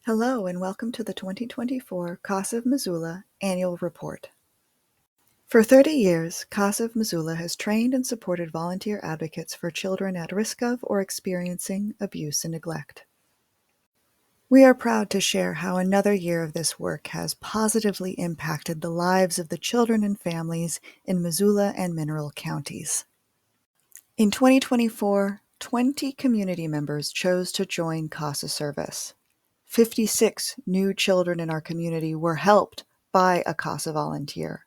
Hello and welcome to the 2024 CASA of Missoula Annual Report. For 30 years, CASA of Missoula has trained and supported volunteer advocates for children at risk of or experiencing abuse and neglect. We are proud to share how another year of this work has positively impacted the lives of the children and families in Missoula and Mineral counties. In 2024, 20 community members chose to join CASA service. 56 new children in our community were helped by a CASA volunteer.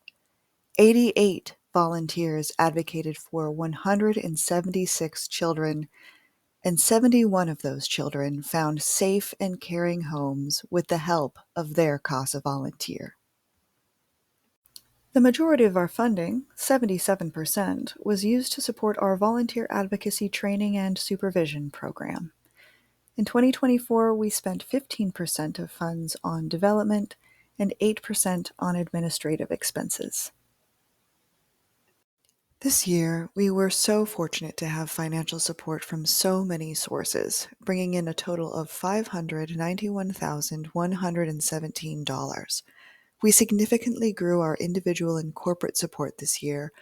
88 volunteers advocated for 176 children, and 71 of those children found safe and caring homes with the help of their CASA volunteer. The majority of our funding, 77%, was used to support our volunteer advocacy training and supervision program. In 2024, we spent 15% of funds on development and 8% on administrative expenses. This year, we were so fortunate to have financial support from so many sources, bringing in a total of $591,117. We significantly grew our individual and corporate support this year,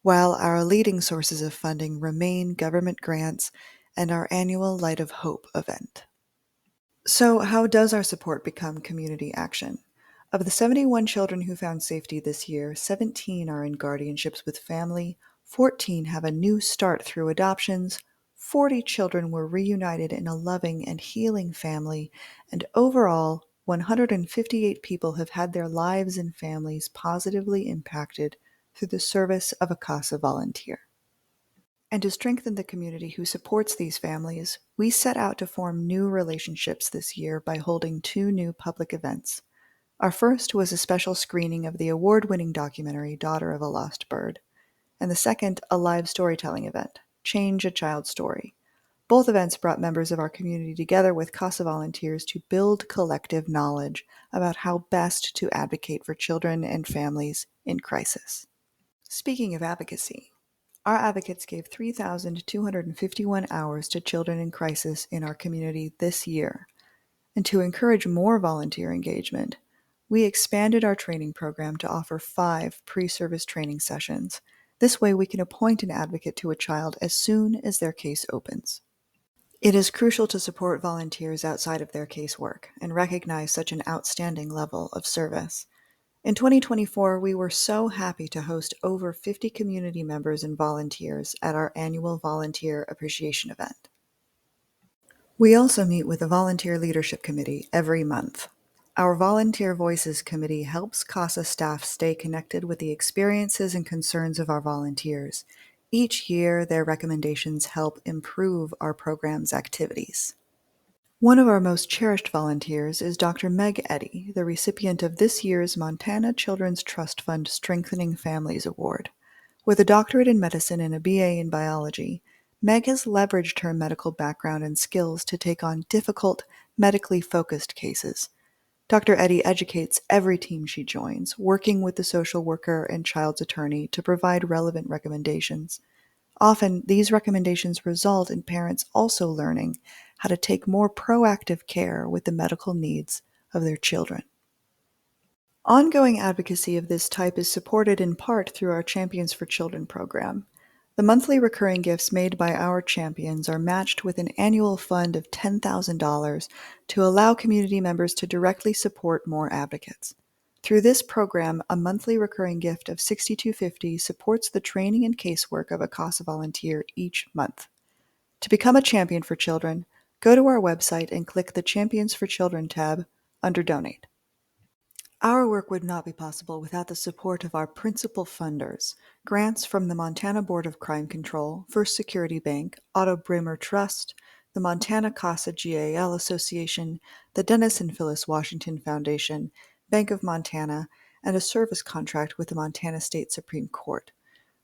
while our leading sources of funding remain government grants and our annual Light of Hope event. So, how does our support become community action? Of the 71 children who found safety this year, 17 are in guardianships with family, 14 have a new start through adoptions, 40 children were reunited in a loving and healing family, and overall, 158 people have had their lives and families positively impacted through the service of a CASA volunteer. And to strengthen the community who supports these families, we set out to form new relationships this year by holding 2 new public events. Our first was a special screening of the award-winning documentary Daughter of a Lost Bird, and the second, a live storytelling event, Change a Child's Story. Both events brought members of our community together with CASA volunteers to build collective knowledge about how best to advocate for children and families in crisis. Speaking of advocacy, our advocates gave 3,251 hours to children in crisis in our community this year. And to encourage more volunteer engagement, we expanded our training program to offer 5 pre-service training sessions. This way we can appoint an advocate to a child as soon as their case opens. It is crucial to support volunteers outside of their casework and recognize such an outstanding level of service. In 2024, we were so happy to host over 50 community members and volunteers at our annual Volunteer Appreciation event. We also meet with the Volunteer Leadership Committee every month. Our Volunteer Voices Committee helps CASA staff stay connected with the experiences and concerns of our volunteers. Each year, their recommendations help improve our program's activities. One of our most cherished volunteers is Dr. Meg Eddy, the recipient of this year's Montana Children's Trust Fund Strengthening Families Award. With a doctorate in medicine and a BA in biology, Meg has leveraged her medical background and skills to take on difficult, medically focused cases. Dr. Eddy educates every team she joins, working with the social worker and child's attorney to provide relevant recommendations. Often, these recommendations result in parents also learning how to take more proactive care with the medical needs of their children. Ongoing advocacy of this type is supported in part through our Champions for Children program. The monthly recurring gifts made by our champions are matched with an annual fund of $10,000 to allow community members to directly support more advocates. Through this program, a monthly recurring gift of $62.50 supports the training and casework of a CASA volunteer each month. To become a champion for children, go to our website and click the Champions for Children tab under Donate. Our work would not be possible without the support of our principal funders: grants from the Montana Board of Crime Control, First Security Bank, Otto Bremer Trust, the Montana CASA GAL Association, the Dennis and Phyllis Washington Foundation, Bank of Montana, and a service contract with the Montana State Supreme Court.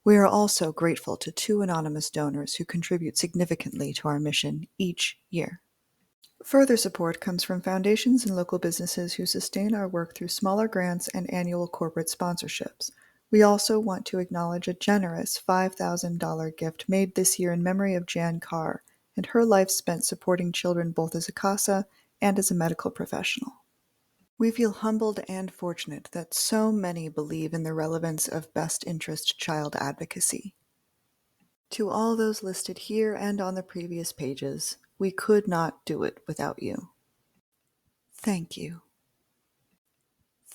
We are also grateful to 2 anonymous donors who contribute significantly to our mission each year. Further support comes from foundations and local businesses who sustain our work through smaller grants and annual corporate sponsorships. We also want to acknowledge a generous $5,000 gift made this year in memory of Jan Carr and her life spent supporting children both as a CASA and as a medical professional. We feel humbled and fortunate that so many believe in the relevance of best interest child advocacy. To all those listed here and on the previous pages, we could not do it without you. Thank you.